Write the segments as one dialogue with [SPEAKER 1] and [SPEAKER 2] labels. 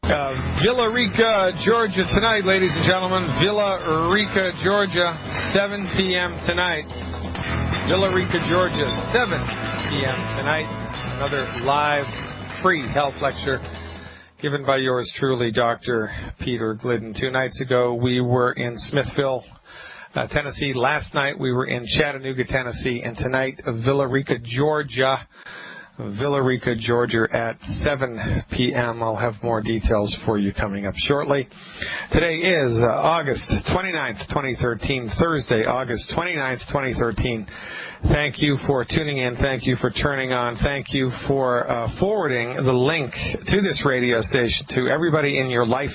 [SPEAKER 1] Villa Rica, Georgia tonight, ladies and gentlemen. Villa Rica, Georgia, 7 p.m. tonight. Villa Rica, Georgia, 7 p.m. tonight. Another live, free health lecture given by yours truly, Dr. Peter Glidden. 2 nights ago, we were in Smithville, Tennessee. Last night, we were in Chattanooga, Tennessee. And tonight, Villa Rica, Georgia. Villa Rica, Georgia at 7 p.m. I'll have more details for you coming up shortly. Today is August 29th, 2013, Thursday, August 29th, 2013. Thank you for tuning in. Thank you for turning on. Thank you for forwarding the link to this radio station to everybody in your life,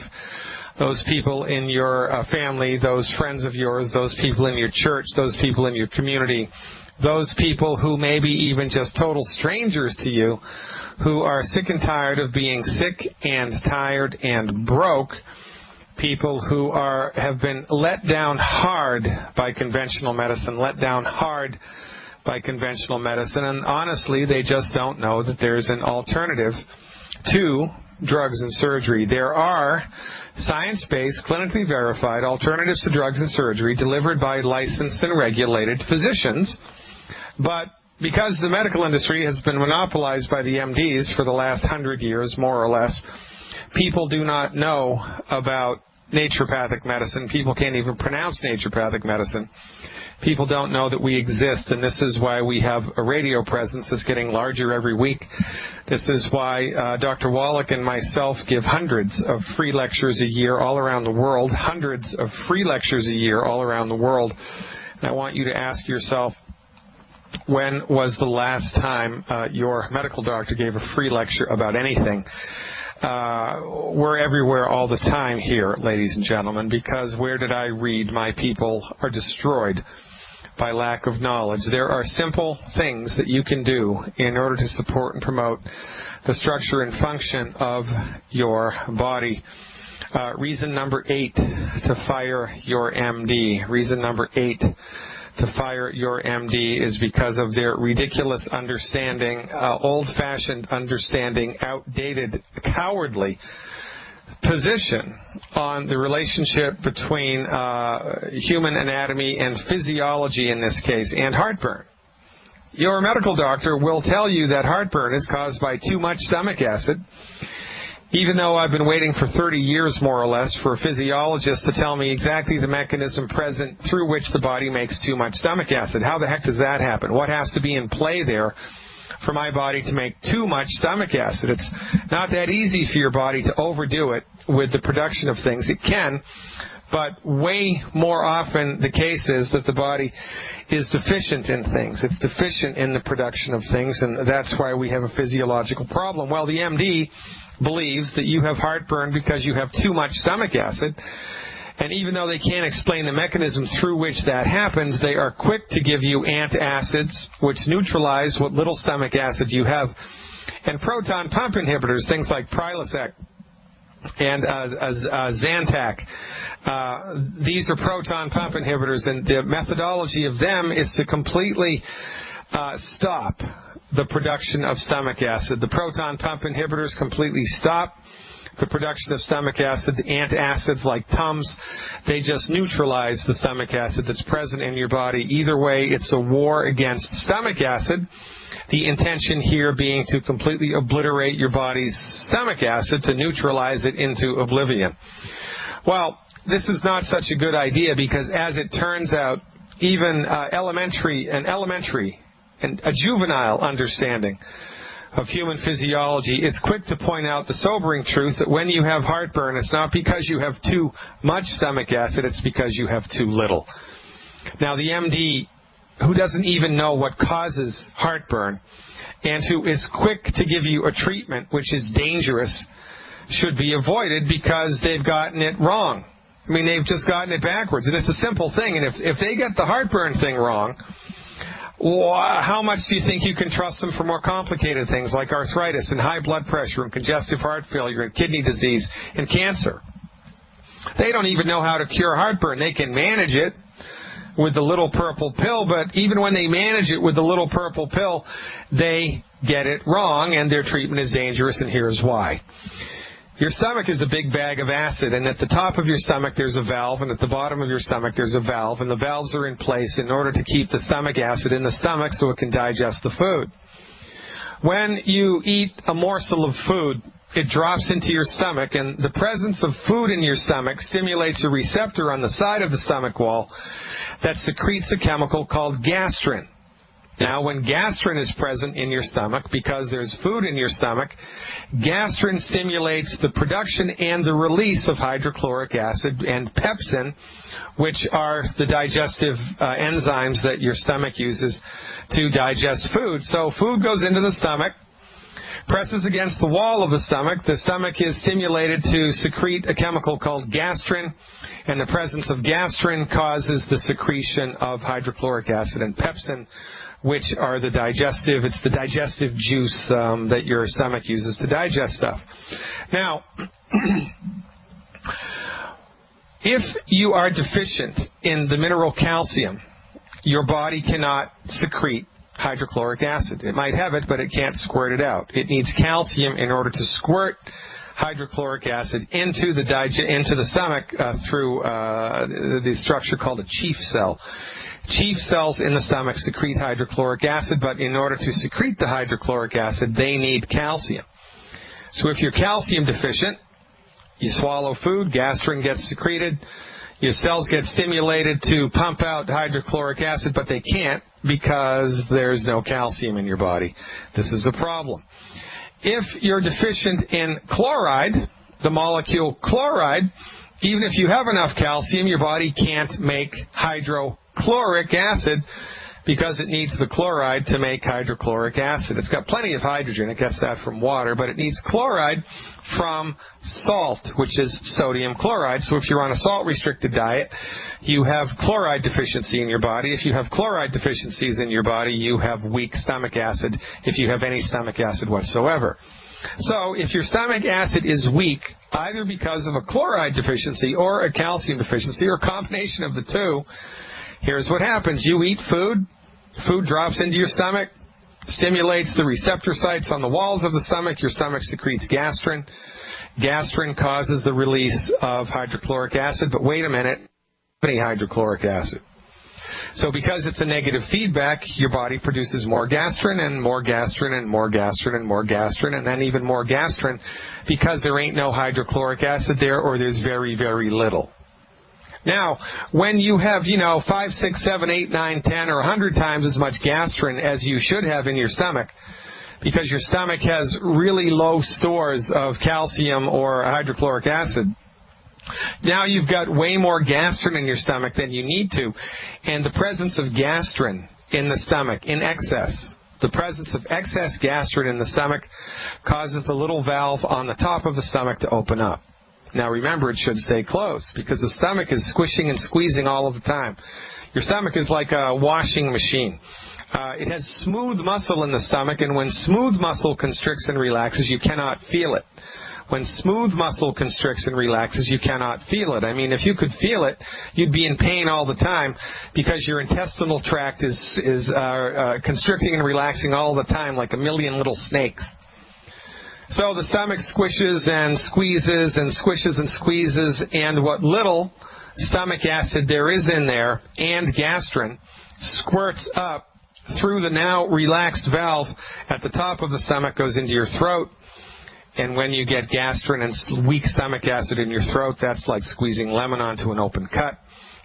[SPEAKER 1] those people in your family, those friends of yours, those people in your church, those people in your community, those people who may be even just total strangers to you, who are sick and tired of being sick and tired and broke, people who have been let down hard by conventional medicine, and honestly, they just don't know that there's an alternative to drugs and surgery. There are science-based, clinically verified alternatives to drugs and surgery delivered by licensed and regulated physicians. But because the medical industry has been monopolized by the MDs for the last 100 years, more or less, people do not know about naturopathic medicine. People can't even pronounce naturopathic medicine. People don't know that we exist, and this is why we have a radio presence that's getting larger every week. This is why Dr. Wallach and myself give hundreds of free lectures a year all around the world, hundreds of free lectures a year all around the world. And I want you to ask yourself, when was the last time your medical doctor gave a free lecture about anything? We're everywhere all the time here, ladies and gentlemen, because where did I read? My people are destroyed by lack of knowledge. There are simple things that you can do in order to support and promote the structure and function of your body. Reason number 8 to fire your MD. Reason number 8 to fire your MD is because of their ridiculous understanding, old-fashioned understanding, outdated, cowardly position on the relationship between human anatomy and physiology in this case, and heartburn. Your medical doctor will tell you that heartburn is caused by too much stomach acid, even though I've been waiting for 30 years, more or less, for a physiologist to tell me exactly the mechanism present through which the body makes too much stomach acid. How the heck does that happen? What has to be in play there for my body to make too much stomach acid? It's not that easy for your body to overdo it with the production of things. It can, but way more often the case is that the body is deficient in things. It's deficient in the production of things, and that's why we have a physiological problem. Well, the MD believes that you have heartburn because you have too much stomach acid, and even though they can't explain the mechanism through which that happens, they are quick to give you antacids, which neutralize what little stomach acid you have, and proton pump inhibitors, things like Prilosec and Zantac. These are proton pump inhibitors, and the methodology of them is to completely stop the production of stomach acid. The proton pump inhibitors completely stop the production of stomach acid. The antacids like Tums, they just neutralize the stomach acid that's present in your body. Either way, it's a war against stomach acid. The intention here being to completely obliterate your body's stomach acid, to neutralize it into oblivion. Well, this is not such a good idea because, as it turns out, even elementary and a juvenile understanding of human physiology is quick to point out the sobering truth that when you have heartburn, it's not because you have too much stomach acid, it's because you have too little. Now, the MD, who doesn't even know what causes heartburn and who is quick to give you a treatment which is dangerous, should be avoided because they've gotten it wrong. I mean, they've just gotten it backwards, and it's a simple thing, and if they get the heartburn thing wrong, how much do you think you can trust them for more complicated things like arthritis and high blood pressure and congestive heart failure and kidney disease and cancer? They don't even know how to cure heartburn. They can manage it with the little purple pill, but even when they manage it with the little purple pill, they get it wrong, and their treatment is dangerous, and here's why. Your stomach is a big bag of acid, and at the top of your stomach there's a valve, and at the bottom of your stomach there's a valve, and the valves are in place in order to keep the stomach acid in the stomach so it can digest the food. When you eat a morsel of food, it drops into your stomach, and the presence of food in your stomach stimulates a receptor on the side of the stomach wall that secretes a chemical called gastrin. Now, when gastrin is present in your stomach, because there's food in your stomach, gastrin stimulates the production and the release of hydrochloric acid and pepsin, which are the digestive enzymes that your stomach uses to digest food. So food goes into the stomach, presses against the wall of the stomach. The stomach is stimulated to secrete a chemical called gastrin, and the presence of gastrin causes the secretion of hydrochloric acid and pepsin, which are the digestive juice that your stomach uses to digest stuff. Now, if you are deficient in the mineral calcium, your body cannot secrete hydrochloric acid. It might have it, but it can't squirt it out. It needs calcium in order to squirt hydrochloric acid into the stomach through the structure called a chief cell. Chief cells in the stomach secrete hydrochloric acid, but in order to secrete the hydrochloric acid, they need calcium. So if you're calcium deficient, you swallow food, gastrin gets secreted, your cells get stimulated to pump out hydrochloric acid, but they can't because there's no calcium in your body. This is a problem. If you're deficient in chloride, the molecule chloride, even if you have enough calcium, your body can't make hydrochloric acid because it needs the chloride to make hydrochloric acid. It's got plenty of hydrogen. It gets that from water, but it needs chloride from salt, which is sodium chloride. So if you're on a salt-restricted diet, you have chloride deficiency in your body. If you have chloride deficiencies in your body, you have weak stomach acid, if you have any stomach acid whatsoever. So if your stomach acid is weak, either because of a chloride deficiency or a calcium deficiency or a combination of the two, here's what happens. You eat food, food drops into your stomach, stimulates the receptor sites on the walls of the stomach, your stomach secretes gastrin. Gastrin causes the release of hydrochloric acid, but wait a minute, any hydrochloric acid. So because it's a negative feedback, your body produces more gastrin and more gastrin and more gastrin and more gastrin and then even more gastrin because there ain't no hydrochloric acid there, or there's very, very little. Now, when you have, 5, 6, 7, 8, 9, 10, or 100 times as much gastrin as you should have in your stomach, because your stomach has really low stores of calcium or hydrochloric acid, now you've got way more gastrin in your stomach than you need to. And the presence of gastrin in the stomach, in excess, the presence of excess gastrin in the stomach causes the little valve on the top of the stomach to open up. Now remember, it should stay closed because the stomach is squishing and squeezing all of the time. Your stomach is like a washing machine. It has smooth muscle in the stomach, and when smooth muscle constricts and relaxes, you cannot feel it. When smooth muscle constricts and relaxes, you cannot feel it. I mean, if you could feel it, you'd be in pain all the time because your intestinal tract is constricting and relaxing all the time like a million little snakes. So the stomach squishes and squeezes and squishes and squeezes, and what little stomach acid there is in there and gastrin squirts up through the now relaxed valve at the top of the stomach, goes into your throat. And when you get gastrin and weak stomach acid in your throat, that's like squeezing lemon onto an open cut.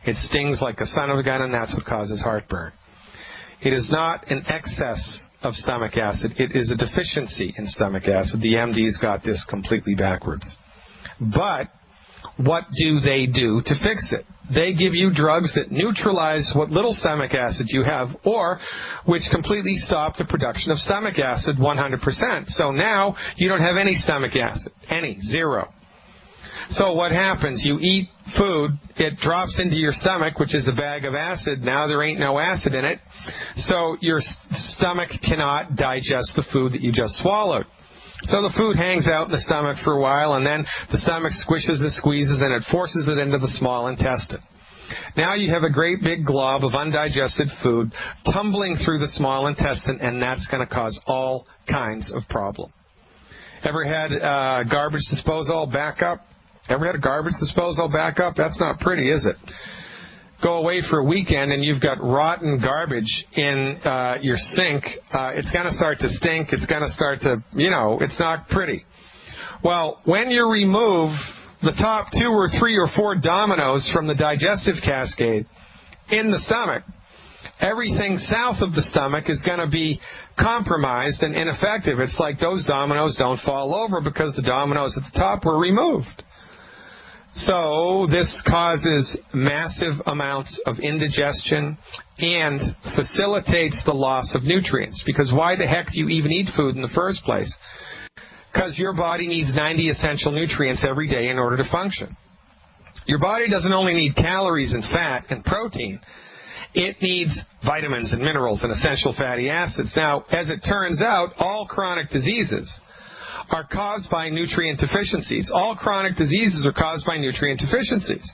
[SPEAKER 1] It stings like the son of a gun, and that's what causes heartburn. It is not an excess of stomach acid. It is a deficiency in stomach acid. The MDs got this completely backwards. But what do they do to fix it? They give you drugs that neutralize what little stomach acid you have, or which completely stop the production of stomach acid 100%. So now you don't have any stomach acid. Zero. So what happens? You eat food, it drops into your stomach, which is a bag of acid. Now there ain't no acid in it. So your stomach cannot digest the food that you just swallowed. So the food hangs out in the stomach for a while, and then the stomach squishes and squeezes, and it forces it into the small intestine. Now you have a great big glob of undigested food tumbling through the small intestine, and that's going to cause all kinds of problems. Ever had garbage disposal backup? Ever had a garbage disposal backup? That's not pretty, is it? Go away for a weekend and you've got rotten garbage in your sink. It's going to start to stink. It's going to start to, it's not pretty. Well, when you remove the top 2 or 3 or 4 dominoes from the digestive cascade in the stomach, everything south of the stomach is going to be compromised and ineffective. It's like those dominoes don't fall over because the dominoes at the top were removed. So this causes massive amounts of indigestion and facilitates the loss of nutrients. Because why the heck do you even eat food in the first place? Because your body needs 90 essential nutrients every day in order to function. Your body doesn't only need calories and fat and protein. It needs vitamins and minerals and essential fatty acids. Now, as it turns out, all chronic diseases are caused by nutrient deficiencies. All chronic diseases are caused by nutrient deficiencies.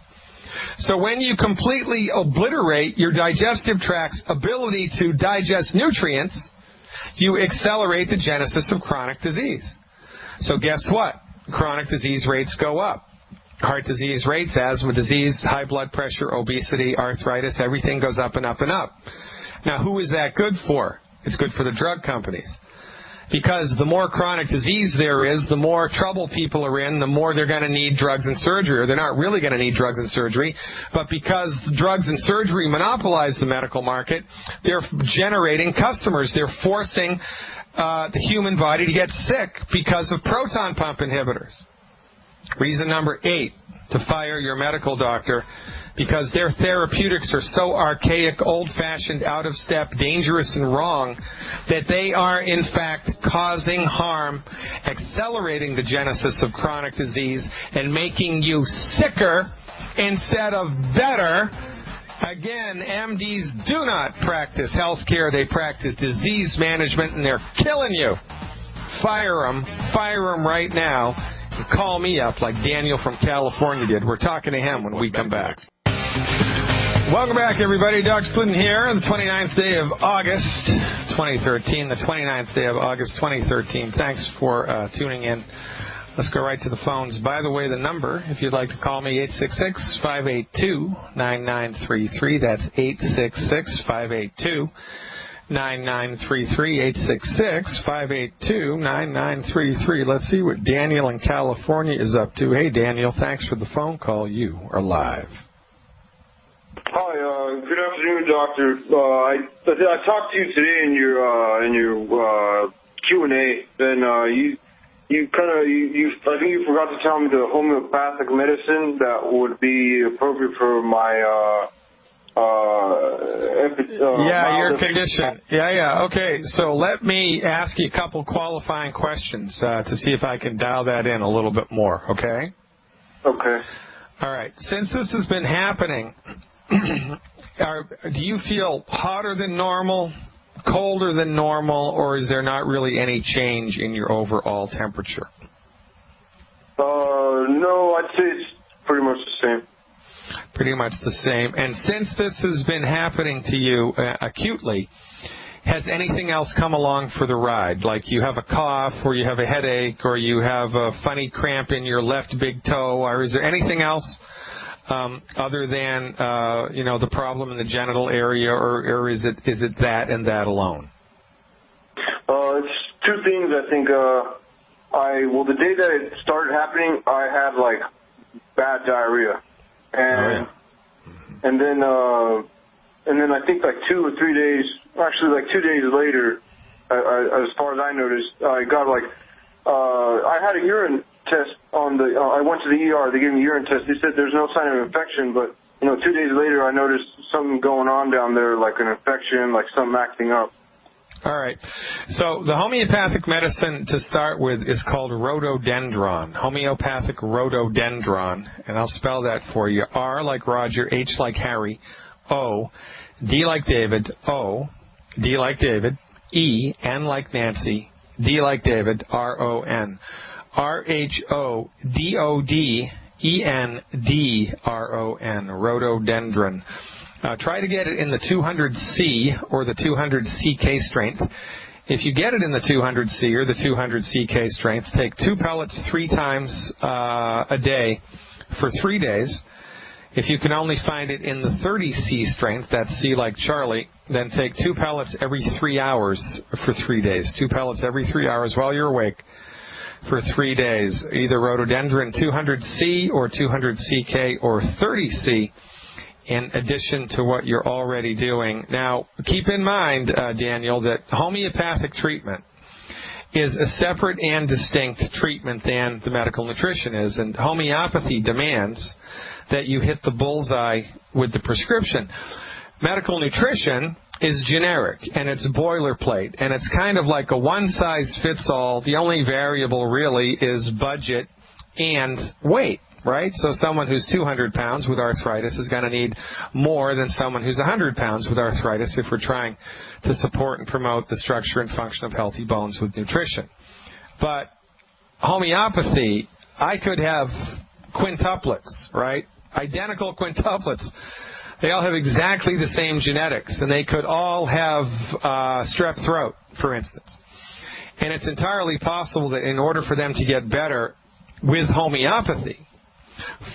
[SPEAKER 1] So when you completely obliterate your digestive tract's ability to digest nutrients, you accelerate the genesis of chronic disease. So guess what? Chronic disease rates go up. Heart disease rates, asthma disease, high blood pressure, obesity, arthritis, everything goes up and up and up. Now, who is that good for? It's good for the drug companies. Because the more chronic disease there is, the more trouble people are in, the more they're going to need drugs and surgery. Or they're not really going to need drugs and surgery, but because drugs and surgery monopolize the medical market, they're generating customers. They're forcing the human body to get sick because of proton pump inhibitors. Reason number 8, to fire your medical doctor, because their therapeutics are so archaic, old-fashioned, out-of-step, dangerous, and wrong that they are, in fact, causing harm, accelerating the genesis of chronic disease, and making you sicker instead of better. Again, MDs do not practice health care. They practice disease management, and they're killing you. Fire them. Fire them right now. And call me up like Daniel from California did. We're talking to him when we come back. Welcome back, everybody. Dr. Glidden here on the 29th day of August, 2013. The 29th day of August, 2013. Thanks for tuning in. Let's go right to the phones. By the way, the number, if you'd like to call me, 866-582-9933. That's 866-582-9933. 866-582-9933. Let's see what Daniel in California is up to. Hey, Daniel, thanks for the phone call. You are live.
[SPEAKER 2] Hi, good afternoon, Doctor. I talked to you today in your Q&A. Then I think you forgot to tell me the homeopathic medicine that would be appropriate for my
[SPEAKER 1] your condition. Okay, so let me ask you a couple qualifying questions to see if I can dial that in a little bit more, okay?
[SPEAKER 2] Okay.
[SPEAKER 1] All right. Since this has been happening, do you feel hotter than normal, colder than normal, or is there not really any change in your overall temperature?
[SPEAKER 2] No, I'd say it's pretty much the same.
[SPEAKER 1] Pretty much the same. And since this has been happening to you acutely, has anything else come along for the ride? Like you have a cough, or you have a headache, or you have a funny cramp in your left big toe, or is there anything else other than the problem in the genital area, or is it that and that alone?
[SPEAKER 2] It's two things. I think the day that it started happening, I had like bad diarrhea. And then I think like 2 or 3 days, actually like 2 days later, as far as I noticed, I got like, I had a urine test I went to the ER, they gave me a urine test, they said there's no sign of infection, but 2 days later I noticed something going on down there, like an infection, like something acting up.
[SPEAKER 1] All right. So the homeopathic medicine to start with is called rhododendron, homeopathic rhododendron, and I'll spell that for you. R like Roger, H like Harry, O, D like David, O, D like David, E, N like Nancy, D like David, R-O-N. R-H-O-D-O-D-E-N-D-R-O-N, rhododendron. Try to get it in the 200C or the 200 CK strength. If you get it in the 200C or the 200 CK strength, take 2 pellets 3 times a day for 3 days. If you can only find it in the 30C strength, that's C like Charlie, then take 2 pellets every 3 hours for 3 days. 2 pellets every 3 hours while you're awake for 3 days. Either rhododendron 200C or 200CK or 30C in addition to what you're already doing. Now, keep in mind, Daniel, that homeopathic treatment is a separate and distinct treatment than the medical nutrition is, and homeopathy demands that you hit the bullseye with the prescription. Medical nutrition is generic, and it's boilerplate, and it's kind of like a one-size-fits-all. The only variable really is budget and weight, right? So someone who's 200 pounds with arthritis is going to need more than someone who's 100 pounds with arthritis if we're trying to support and promote the structure and function of healthy bones with nutrition. But homeopathy, I could have quintuplets, right? Identical quintuplets. They all have exactly the same genetics, and they could all have strep throat, for instance. And it's entirely possible that in order for them to get better with homeopathy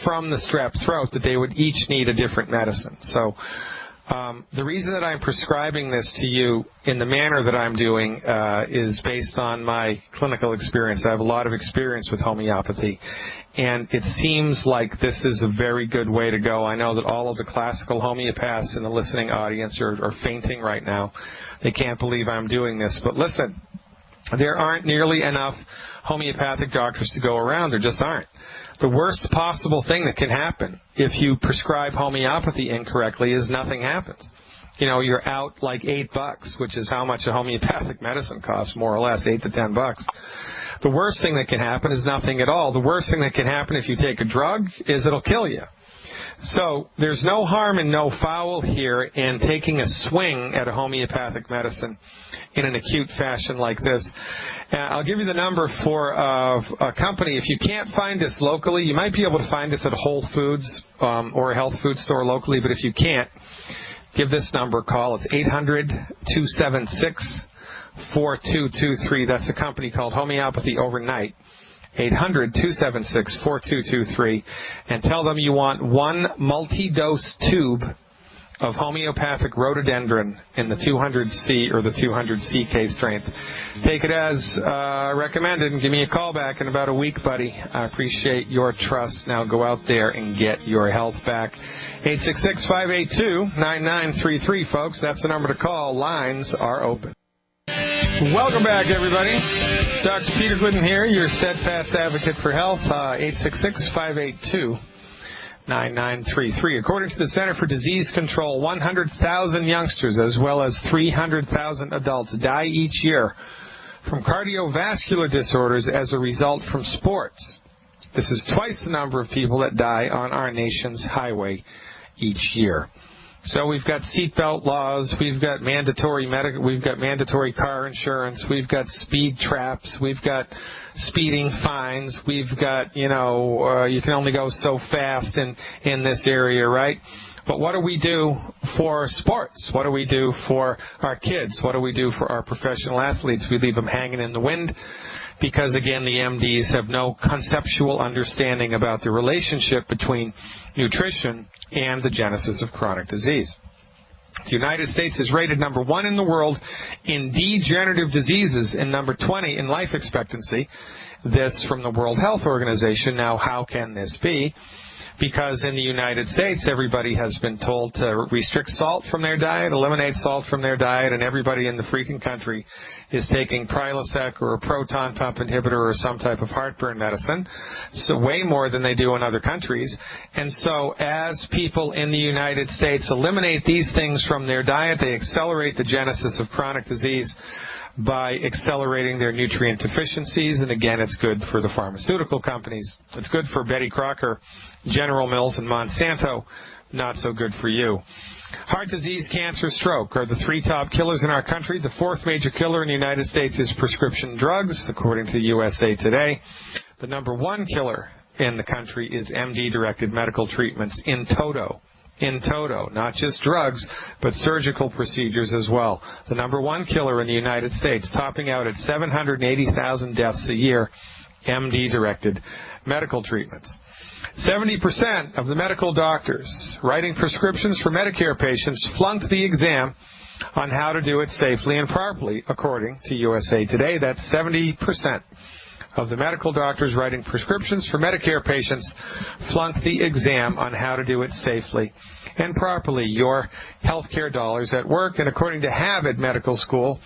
[SPEAKER 1] from the strep throat, that they would each need a different medicine. So the reason that I'm prescribing this to you in the manner that I'm doing is based on my clinical experience. I have a lot of experience with homeopathy, and it seems like this is a very good way to go. I know that all of the classical homeopaths in the listening audience are fainting right now. They can't believe I'm doing this. But listen, there aren't nearly enough homeopathic doctors to go around. There just aren't. The worst possible thing that can happen if you prescribe homeopathy incorrectly is nothing happens. You know, you're out like $8, which is how much a homeopathic medicine costs, more or less, $8 to $10. The worst thing that can happen is nothing at all. The worst thing that can happen if you take a drug is it'll kill you. So there's no harm and no foul here in taking a swing at a homeopathic medicine in an acute fashion like this. I'll give you the number for a company. If you can't find this locally, you might be able to find this at Whole Foods or a health food store locally, but if you can't, give this number a call. It's 800-276-4223. That's a company called Homeopathy Overnight. 800-276-4223, and tell them you want 1 multi-dose tube of homeopathic rhododendron in the 200C or the 200CK strength. Take it as recommended and give me a call back in about a week, buddy. I appreciate your trust. Now go out there and get your health back. 866-582-9933, folks. That's the number to call. Lines are open. Welcome back, everybody. Dr. Peter Glidden here, your steadfast advocate for health. 866-582-9933. According to the Center for Disease Control, 100,000 youngsters as well as 300,000 adults die each year from cardiovascular disorders as a result from sports. This is twice the number of people that die on our nation's highway each year. So we've got seatbelt laws, we've got mandatory car insurance, we've got speed traps, we've got speeding fines, we've got, you can only go so fast in this area, right? But what do we do for sports? What do we do for our kids? What do we do for our professional athletes? We leave them hanging in the wind because, again, the MDs have no conceptual understanding about the relationship between nutrition and the genesis of chronic disease. The United States is rated number 1 in the world in degenerative diseases and number 20 in life expectancy. This from the World Health Organization. Now, how can this be? Because in the United States, everybody has been told to restrict salt from their diet, eliminate salt from their diet, and everybody in the freaking country is taking Prilosec or a proton pump inhibitor or some type of heartburn medicine, so way more than they do in other countries. And so as people in the United States eliminate these things from their diet, they accelerate the genesis of chronic disease by accelerating their nutrient deficiencies, and again, it's good for the pharmaceutical companies. It's good for Betty Crocker, General Mills, and Monsanto. Not so good for you. Heart disease, cancer, stroke are the 3 top killers in our country. The 4th major killer in the United States is prescription drugs, according to USA Today. The number 1 killer in the country is MD-directed medical treatments in toto. in toto, not just drugs, but surgical procedures as well. The number one killer in the United States, topping out at 780,000 deaths a year, MD-directed medical treatments. 70% of the medical doctors writing prescriptions for Medicare patients flunked the exam on how to do it safely and properly, according to USA Today. That's 70% of the medical doctors writing prescriptions for Medicare patients flunked the exam on how to do it safely and properly. Your healthcare dollars at work, and according to Harvard Medical School,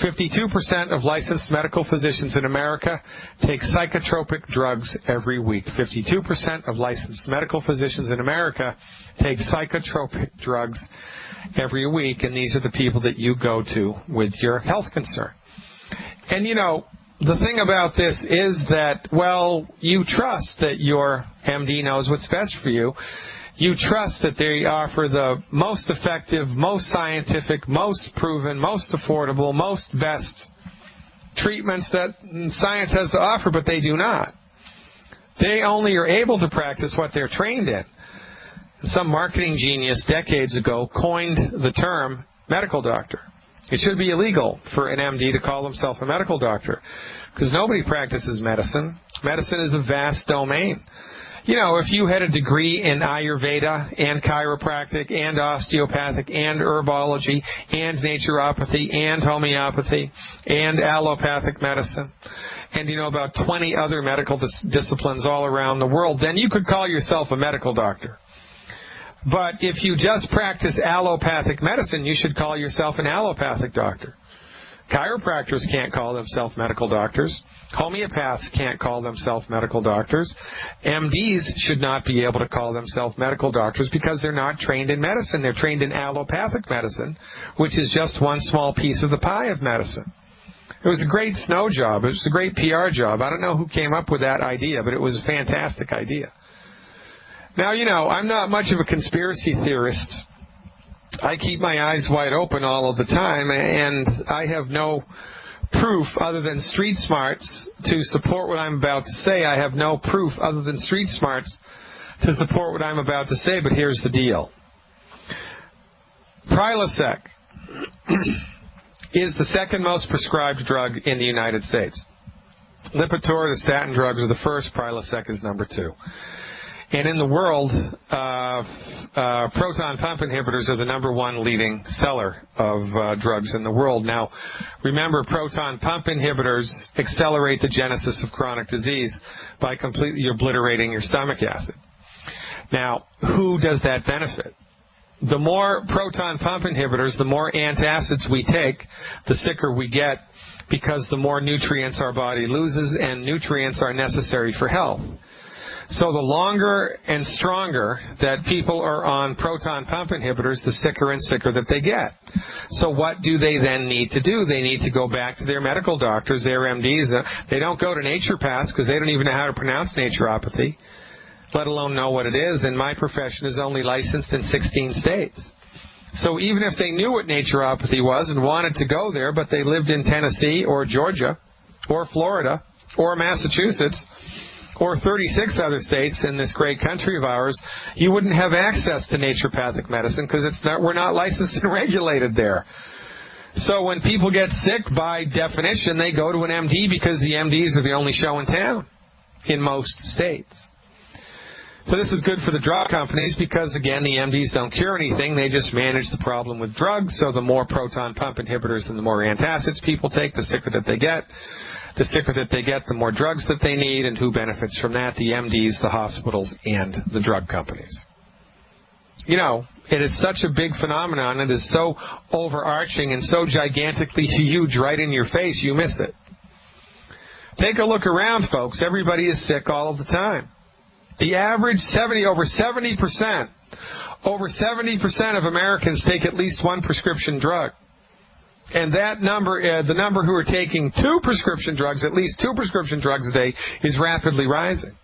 [SPEAKER 1] 52% of licensed medical physicians in America take psychotropic drugs every week. 52% of licensed medical physicians in America take psychotropic drugs every week, and these are the people that you go to with your health concern. And, you know, the thing about this is that, well, you trust that your MD knows what's best for you. You trust that they offer the most effective, most scientific, most proven, most affordable, most best treatments that science has to offer, but they do not. They only are able to practice what they're trained in. Some marketing genius decades ago coined the term medical doctor. It should be illegal for an MD to call himself a medical doctor because nobody practices medicine. Medicine is a vast domain. You know, if you had a degree in Ayurveda and chiropractic and osteopathic and herbology and naturopathy and homeopathy and allopathic medicine and you know about 20 other medical disciplines all around the world, then you could call yourself a medical doctor. But if you just practice allopathic medicine, you should call yourself an allopathic doctor. Chiropractors can't call themselves medical doctors. Homeopaths can't call themselves medical doctors. MDs should not be able to call themselves medical doctors because they're not trained in medicine. They're trained in allopathic medicine, which is just one small piece of the pie of medicine. It was a great snow job. It was a great PR job. I don't know who came up with that idea, but it was a fantastic idea. Now, you know, I'm not much of a conspiracy theorist. I keep my eyes wide open all of the time, and I have no proof other than street smarts to support what I'm about to say. I have no proof other than street smarts to support what I'm about to say, but here's the deal. Prilosec is the second most prescribed drug in the United States. Lipitor, the statin drugs, are the first. Prilosec is number 2. And in the world, proton pump inhibitors are the number 1 leading seller of drugs in the world. Now, remember, proton pump inhibitors accelerate the genesis of chronic disease by completely obliterating your stomach acid. Now, who does that benefit? The more proton pump inhibitors, the more antacids we take, the sicker we get, because the more nutrients our body loses, and nutrients are necessary for health. So the longer and stronger that people are on proton pump inhibitors, the sicker and sicker that they get. So what do they then need to do? They need to go back to their medical doctors, their MDs. They don't go to naturopaths because they don't even know how to pronounce naturopathy, let alone know what it is. And my profession is only licensed in 16 states. So even if they knew what naturopathy was and wanted to go there, but they lived in Tennessee or Georgia or Florida or Massachusetts, or 36 other states in this great country of ours, you wouldn't have access to naturopathic medicine because we're not licensed and regulated there. So when people get sick, by definition, they go to an MD because the MDs are the only show in town in most states. So this is good for the drug companies because, again, the MDs don't cure anything. They just manage the problem with drugs. So the more proton pump inhibitors and the more antacids people take, the sicker that they get. The sicker that they get, the more drugs that they need, and who benefits from that? The MDs, the hospitals, and the drug companies. You know, it is such a big phenomenon. It is so overarching and so gigantically huge right in your face, you miss it. Take a look around, folks. Everybody is sick all of the time. The average over 70% of Americans take at least one prescription drug. And that number, the number who are taking 2 prescription drugs, at least 2 prescription drugs a day, is rapidly rising.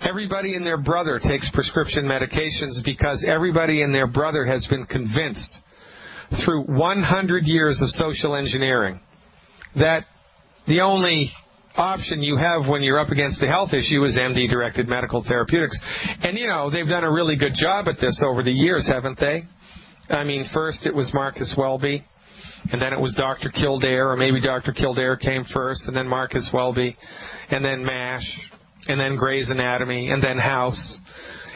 [SPEAKER 1] Everybody and their brother takes prescription medications because everybody and their brother has been convinced through 100 years of social engineering that the only option you have when you're up against a health issue is MD-directed medical therapeutics. And, they've done a really good job at this over the years, haven't they? I mean, first it was Marcus Welby, and then it was Dr. Kildare, or maybe Dr. Kildare came first, and then Marcus Welby, and then MASH, and then Grey's Anatomy, and then House.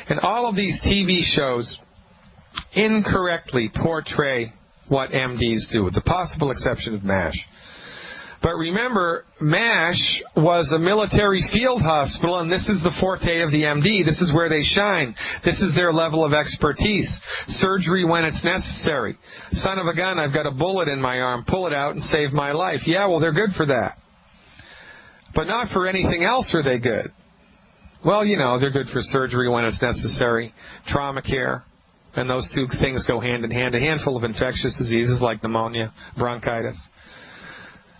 [SPEAKER 1] And all of these TV shows incorrectly portray what MDs do, with the possible exception of MASH. But remember, MASH was a military field hospital, and this is the forte of the MD. This is where they shine. This is their level of expertise. Surgery when it's necessary. Son of a gun, I've got a bullet in my arm. Pull it out and save my life. Yeah, well, they're good for that. But not for anything else are they good. Well, they're good for surgery when it's necessary. Trauma care. And those two things go hand in hand. A handful of infectious diseases like pneumonia, bronchitis.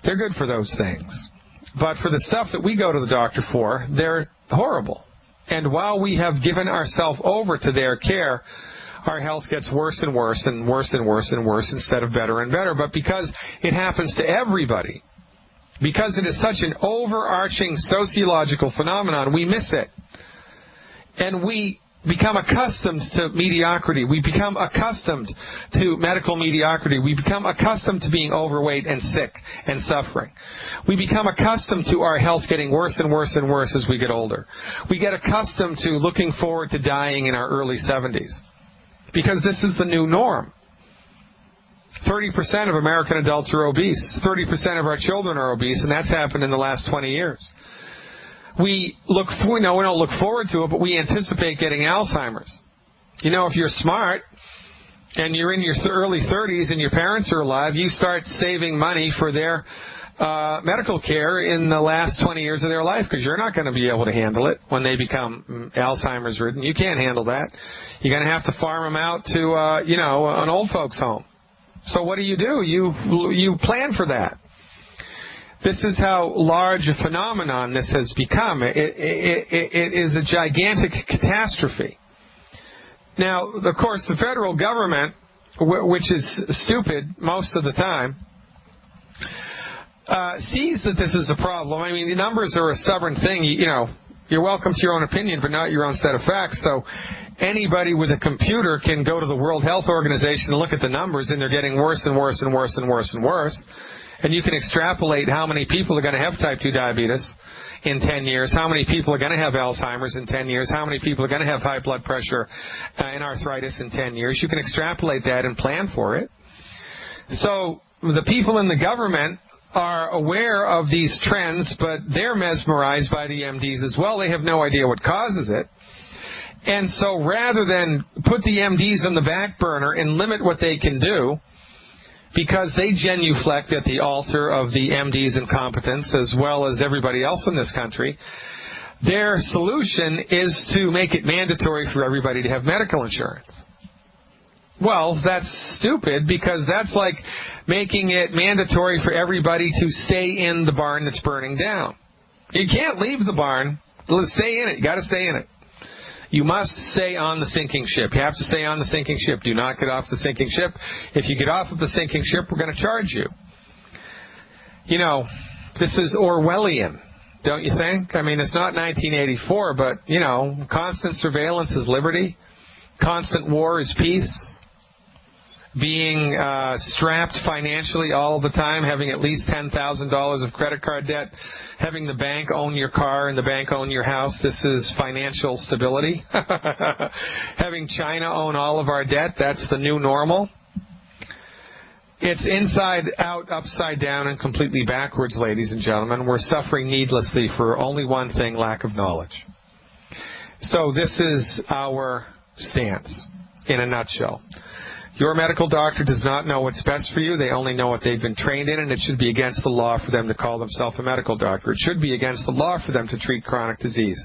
[SPEAKER 1] They're good for those things. But for the stuff that we go to the doctor for, they're horrible. And while we have given ourselves over to their care, our health gets worse and worse and worse and worse and worse instead of better and better. But because it happens to everybody, because it is such an overarching sociological phenomenon, we miss it. And we become accustomed to mediocrity. We become accustomed to medical mediocrity. We become accustomed to being overweight and sick and suffering. We become accustomed to our health getting worse and worse and worse as we get older. We get accustomed to looking forward to dying in our early 70s because this is the new norm. 30% of American adults are obese. 30% of our children are obese, and that's happened in the last 20 years. We don't look forward to it, but we anticipate getting Alzheimer's. If you're smart and you're in your early 30s and your parents are alive, you start saving money for their medical care in the last 20 years of their life because you're not going to be able to handle it when they become Alzheimer's ridden. You can't handle that. You're going to have to farm them out to, an old folks home. So what do? You plan for that. This is how large a phenomenon this has become. It is a gigantic catastrophe. Now, of course, the federal government, which is stupid most of the time, sees that this is a problem. I mean, the numbers are a stubborn thing. You're welcome to your own opinion, but not your own set of facts. So anybody with a computer can go to the World Health Organization and look at the numbers, and they're getting worse and worse and worse and worse and worse. And you can extrapolate how many people are going to have type 2 diabetes in 10 years, how many people are going to have Alzheimer's in 10 years, how many people are going to have high blood pressure and arthritis in 10 years. You can extrapolate that and plan for it. So the people in the government are aware of these trends, but they're mesmerized by the MDs as well. They have no idea what causes it. And so rather than put the MDs on the back burner and limit what they can do, because they genuflect at the altar of the MD's incompetence as well as everybody else in this country, their solution is to make it mandatory for everybody to have medical insurance. Well, that's stupid because that's like making it mandatory for everybody to stay in the barn that's burning down. You can't leave the barn. Stay in it. You got to stay in it. You must stay on the sinking ship. You have to stay on the sinking ship. Do not get off the sinking ship. If you get off of the sinking ship, we're going to charge you. This is Orwellian, don't you think? I mean, it's not 1984, but, constant surveillance is liberty. Constant war is peace. Being strapped financially all the time, having at least $10,000 of credit card debt, having the bank own your car and the bank own your house, this is financial stability. Having China own all of our debt, that's the new normal. It's inside out, upside down, and completely backwards, ladies and gentlemen. We're suffering needlessly for only one thing, lack of knowledge. So this is our stance in a nutshell. Your medical doctor does not know what's best for you. They only know what they've been trained in, and it should be against the law for them to call themselves a medical doctor. It should be against the law for them to treat chronic disease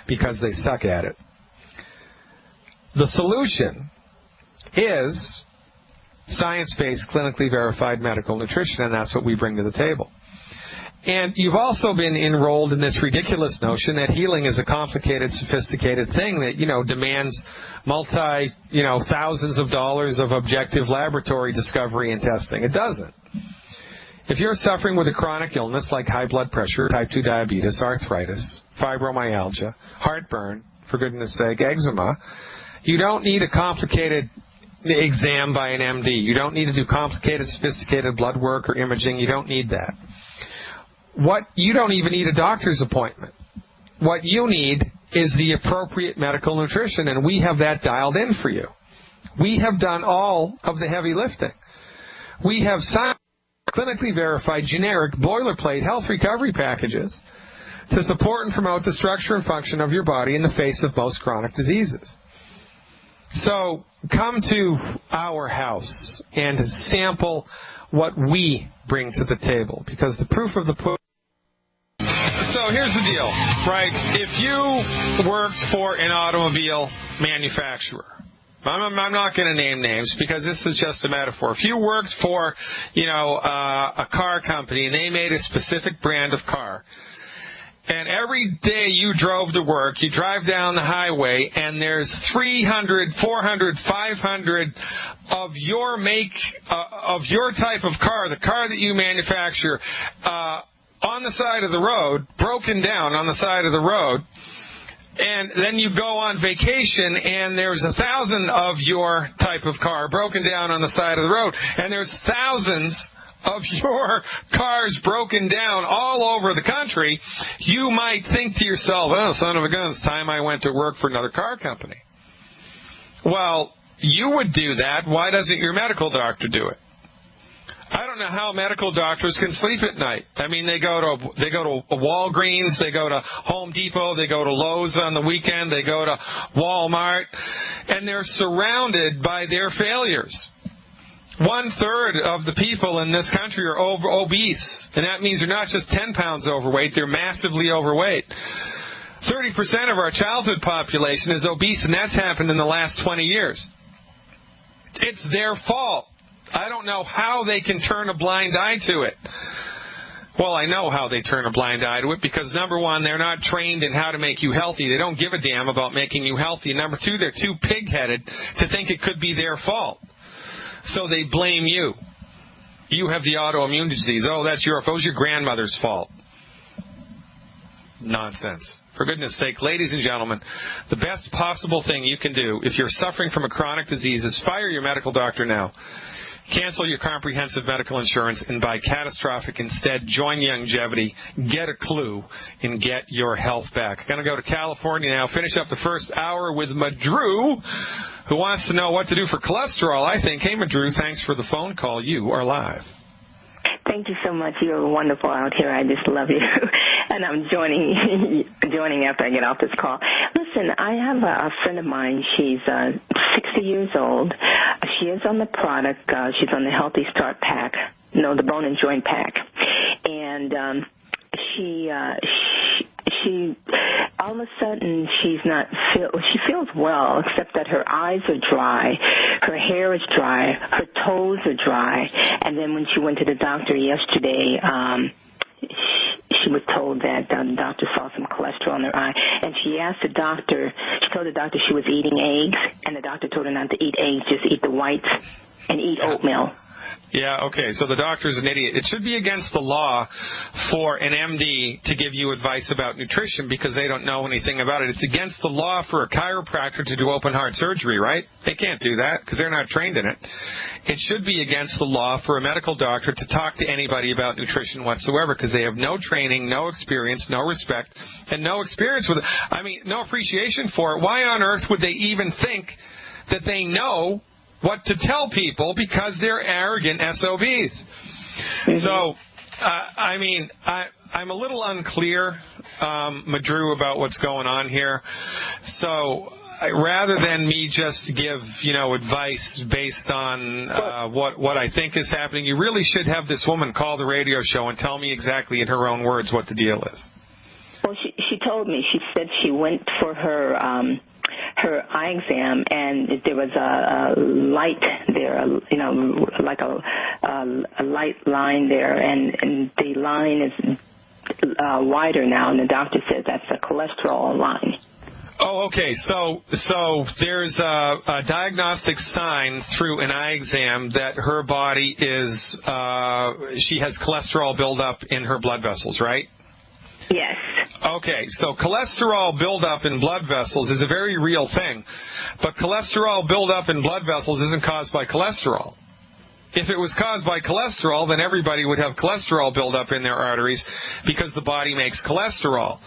[SPEAKER 1] because they suck at it. The solution is science-based, clinically verified medical nutrition, and that's what we bring to the table. And you've also been enrolled in this ridiculous notion that healing is a complicated, sophisticated thing that, demands thousands of dollars of objective laboratory discovery and testing. It doesn't. If you're suffering with a chronic illness like high blood pressure, type 2 diabetes, arthritis, fibromyalgia, heartburn, for goodness sake, eczema, you don't need a complicated exam by an MD. You don't need to do complicated, sophisticated blood work or imaging. You don't need that. You don't even need a doctor's appointment. What you need is the appropriate medical nutrition, and we have that dialed in for you. We have done all of the heavy lifting. We have clinically verified, generic, boilerplate health recovery packages to support and promote the structure and function of your body in the face of most chronic diseases. So come to our house and sample what we bring to the table, because the proof of the pudding. So here's the deal, right? If you worked for an automobile manufacturer, I'm not going to name names because this is just a metaphor. If you worked for, a car company and they made a specific brand of car, and every day you drove to work, you drive down the highway, and there's 300, 400, 500 of your make, of your type of car, the car that you manufacture, on the side of the road, broken down on the side of the road, and then you go on vacation and there's 1,000 of your type of car broken down on the side of the road, and there's thousands of your cars broken down all over the country, you might think to yourself, oh, son of a gun, it's time I went to work for another car company. Well, you would do that. Why doesn't your medical doctor do it? I don't know how medical doctors can sleep at night. I mean, they go to Walgreens, they go to Home Depot, they go to Lowe's on the weekend, they go to Walmart, and they're surrounded by their failures. 1/3 of the people in this country are obese, and that means they're not just 10 pounds overweight, they're massively overweight. 30% of our childhood population is obese, and that's happened in the last 20 years. It's their fault. I don't know how they can turn a blind eye to it. Well, I know how they turn a blind eye to it, because number one, they're not trained in how to make you healthy. They don't give a damn about making you healthy. And number two, they're too pig-headed to think it could be their fault. So they blame you. You have the autoimmune disease. Oh, that's your fault. It was your grandmother's fault. Nonsense. For goodness sake, ladies and gentlemen, the best possible thing you can do if you're suffering from a chronic disease is fire your medical doctor now. Cancel your comprehensive medical insurance and buy catastrophic instead. Join Longevity, get a clue, and get your health back. Going to go to California now, finish up the first hour with Madru, who wants to know what to do for cholesterol, I think. Hey, Madru, thanks for the phone call. You are live.
[SPEAKER 3] Thank you so much. You're wonderful out here. I just love you. And I'm joining after I get off this call. Listen, I have a friend of mine. She's 60 years old. She is on the product. She's on the Healthy Start Pack, the Bone and Joint Pack. And she all of a sudden she feels well, except that her eyes are dry, her hair is dry, her toes are dry. And then when she went to the doctor yesterday, she was told that the doctor saw some cholesterol in her eye, and she told the doctor she was eating eggs, and the doctor told her not to eat eggs, just eat the whites and eat oatmeal.
[SPEAKER 1] Yeah, okay, so the doctor's an idiot. It should be against the law for an MD to give you advice about nutrition because they don't know anything about it. It's against the law for a chiropractor to do open heart surgery, right? They can't do that because they're not trained in it. It should be against the law for a medical doctor to talk to anybody about nutrition whatsoever because they have no training, no experience, no respect, and no experience with it. I mean, no appreciation for it. Why on earth would they even think that they know what to tell people because they're arrogant SOBs? Mm-hmm. So, I'm a little unclear, Madru, about what's going on here. So rather than me just give, advice based on what I think is happening, you really should have this woman call the radio show and tell me exactly in her own words what the deal is.
[SPEAKER 3] Well, she told me. She said she went for her eye exam, and there was a light there, like a light line there, and the line is wider now, and the doctor said that's a cholesterol line.
[SPEAKER 1] Oh, okay. So there's a diagnostic sign through an eye exam that her body is, she has cholesterol buildup in her blood vessels, right?
[SPEAKER 3] Yes.
[SPEAKER 1] Okay, so cholesterol buildup in blood vessels is a very real thing, but cholesterol buildup in blood vessels isn't caused by cholesterol. If it was caused by cholesterol, then everybody would have cholesterol buildup in their arteries because the body makes cholesterol.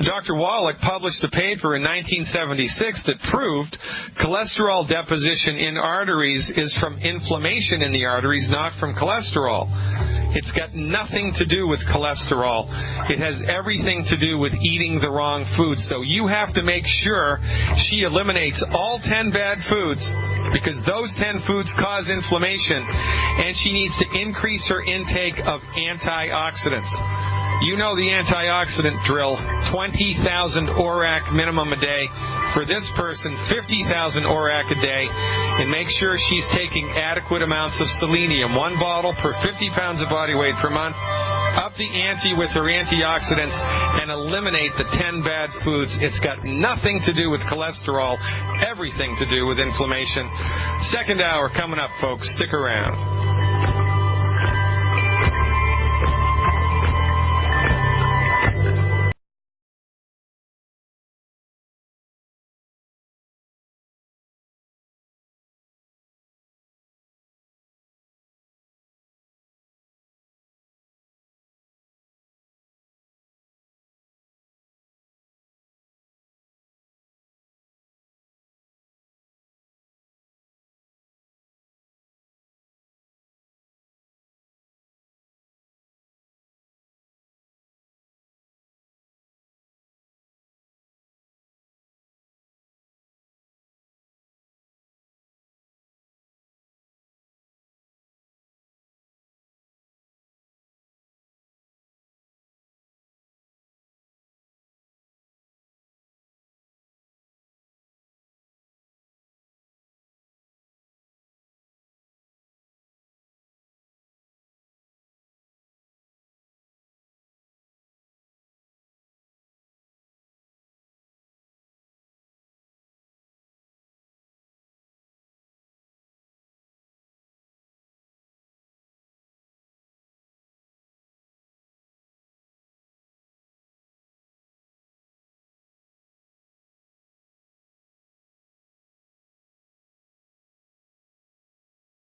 [SPEAKER 1] Dr. Wallach published a paper in 1976 that proved cholesterol deposition in arteries is from inflammation in the arteries, not from cholesterol. It's got nothing to do with cholesterol. It has everything to do with eating the wrong foods. So you have to make sure she eliminates all 10 bad foods, because those 10 foods cause inflammation, and she needs to increase her intake of antioxidants. You know the antioxidant drill, 20,000 ORAC minimum a day. For this person, 50,000 ORAC a day. And make sure she's taking adequate amounts of selenium, 1 bottle per 50 pounds of body weight per month. Up the ante with her antioxidants and eliminate the 10 bad foods. It's got nothing to do with cholesterol, everything to do with inflammation. Second hour coming up, folks. Stick around.